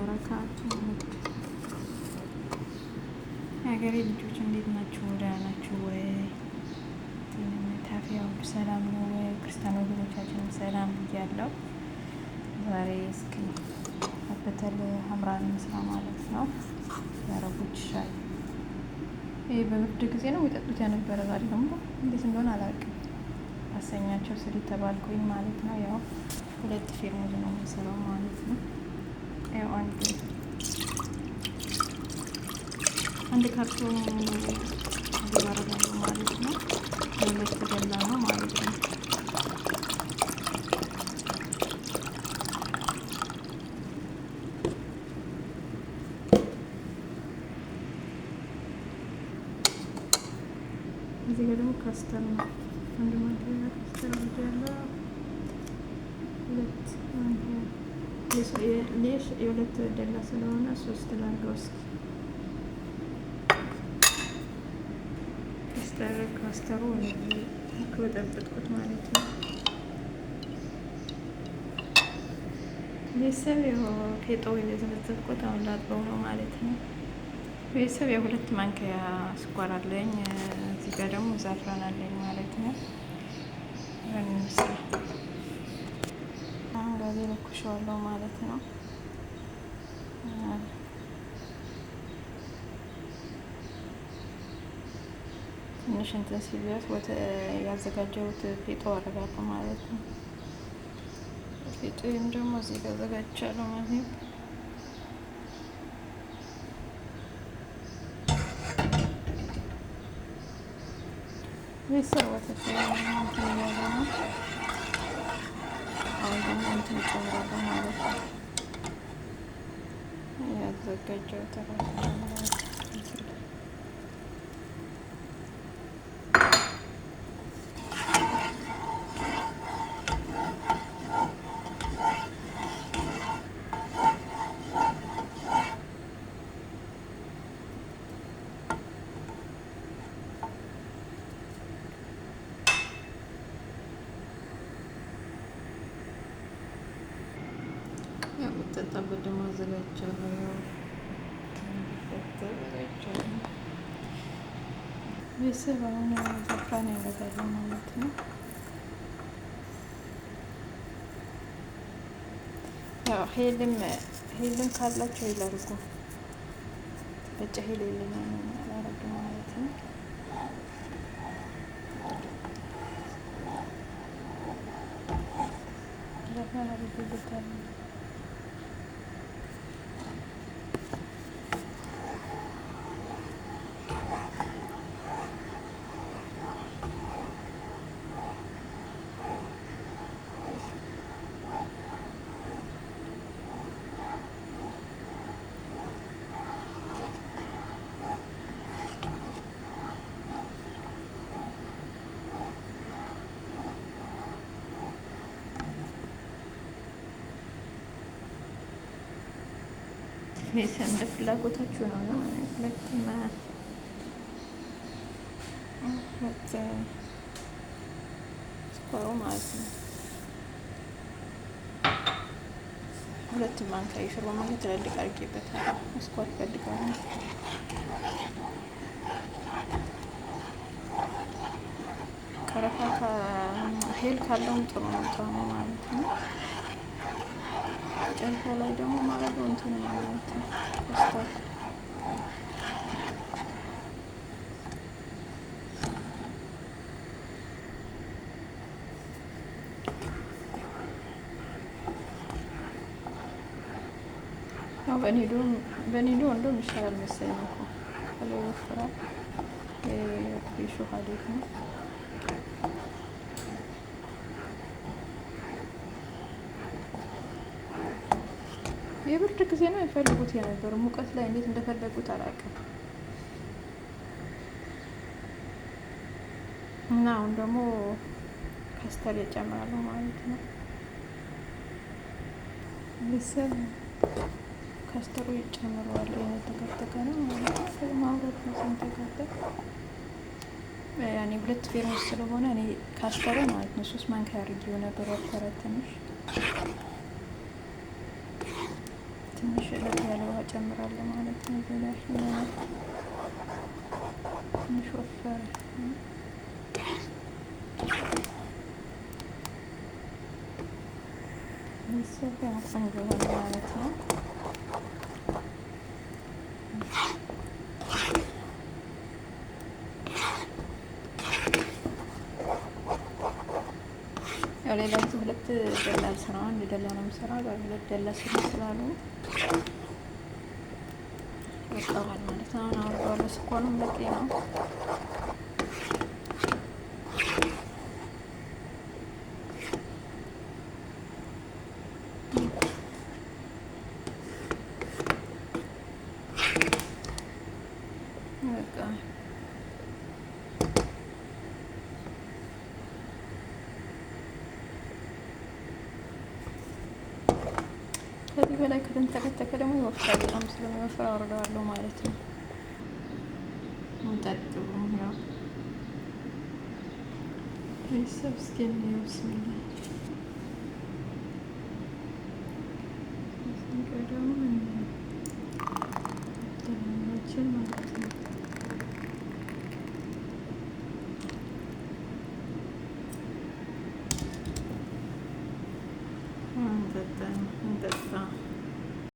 ወበረካቱ። የሀገሬ ልጆች እንዴት ናችሁ? ደህና ናችሁ ወይ? ታፊያ ሁሉ ሰላም ነው ወይ? ክርስቲያን ወገኖቻችንም ሰላም ብያለሁ። ዛሬ እስኪ በተል ሀምራን ምስራ ማለት ነው የአረቦች ሻይ። ይህ በብርድ ጊዜ ነው የጠጡት የነበረ። ዛሬ ደግሞ እንዴት እንደሆነ አላውቅም። አሰኛቸው ስል ተባልኩኝ ማለት ነው። ያው 2 ፌርሙዝ ነው የሚሰራው ማለት ነው። ያው አንድ ካርቶን አደርጋለሁ ማለት ነው። 2 ገላ ነው ማለት ነው። እዚህ ጋር ደግሞ ካስተር ነው። አንድ ማንኪያ ካስተር ያለው 2 ማንኪያ ሌሽ የ2 ደላ ስለሆነ 3 ላድርገው እስኪ። ካስተሩ ከበጠበጥኩት ማለት ነው። ቤተሰብ ፌጦ የዘበዘብኩት አሁን ላጥበው ነው ማለት ነው። ቤተሰብ የ2 ማንኪያ ስኳር አለኝ። እዚህ ጋር ደግሞ ዛፍራን አለኝ ማለት ነው። ጋዜ ለኩሸዋለሁ ማለት ነው። ትንሽ እንትን ሲቢያስ ያዘጋጀሁት ፌጦ አደርጋለሁ ማለት ነው። ፌጦዬም ደግሞ እዚህ ጋር አዘጋጅቻለሁ ማለት ነው። ቤተሰብ ወተት ያለ ነው። አሁን ደግሞ እንትን ጨምራለሁ ማለት ነው። ያዘጋጀሁት የምጠጣበት ደግሞ አዘጋጅቻለሁ። ቤተሰብ አሁን ዘፋን ያደርጋለሁ ማለት ነው። ያው ሄልም ካላቸው ይላርጉ። በጫ ሄል የለኝም አላረግም ማለት ነው። ዘፋን አድርጌበታለሁ። ቤተሰብ እንደ ፍላጎታችሁ ነው ነው 2 ስኳሩ ማለት ነው። 2 ማንኪያ የሾርባ ማንኪያ ትላልቅ አድርጌበታለሁ። ስኳር እፈልጋለሁ። ቀረፋ ሄል ካለውም ጥሩ ነው ጣዕሙ ማለት ነው። ጨርሻ ላይ ደግሞ ማረገው እንትን ነው ማለት ነው። ካስተር ያው በኒዶ እንደውም ይሻላል መሰለኝ እኮ ከላይ ይወፍራል። ሾሃዴት ነው። የብርድ ጊዜ ነው የፈልጉት የነበረው። ሙቀት ላይ እንዴት እንደፈለጉት አላውቅም። እና አሁን ደግሞ ካስተር ይጨምራሉ ማለት ነው። ቤተሰብ ካስተሩ ይጨምረዋል። የተከተከ ነው ማውራት ነው ስንተከተክ ያኔ 2 ፌርሙዝ ስለሆነ እኔ ካስተሩ ማለት ነው 3 ማንኪያ አድርጌው ነበር። ወፈረ ትንሽ እለት ያለ ውሃ ጨምራለሁ ማለት ነው። በላሽ ትንሽ ወፈረ ይሰጋ ቆንጆ ሆነ ማለት ነው። ያው ሌላችሁ ሁለት ደላል ስራ አንድ ደላ ነው የምሰራው። ሁለት ደላ ስራ ስላሉ ወጣዋል ማለት ነው። አሁን አወጣዋለሁ። ስኳሩም በቂ ነው። በቃ ከዚህ በላይ ከተንተከተከ ደግሞ ይወፍራል። በጣም ስለሚወፍር አወርደዋለሁ ማለት ነው። ጠጡ ነው ቤተሰብ እስኪ እንየው። ብስሚላ ደግሞ ደላላችን ማለት ነው። እንጠጣ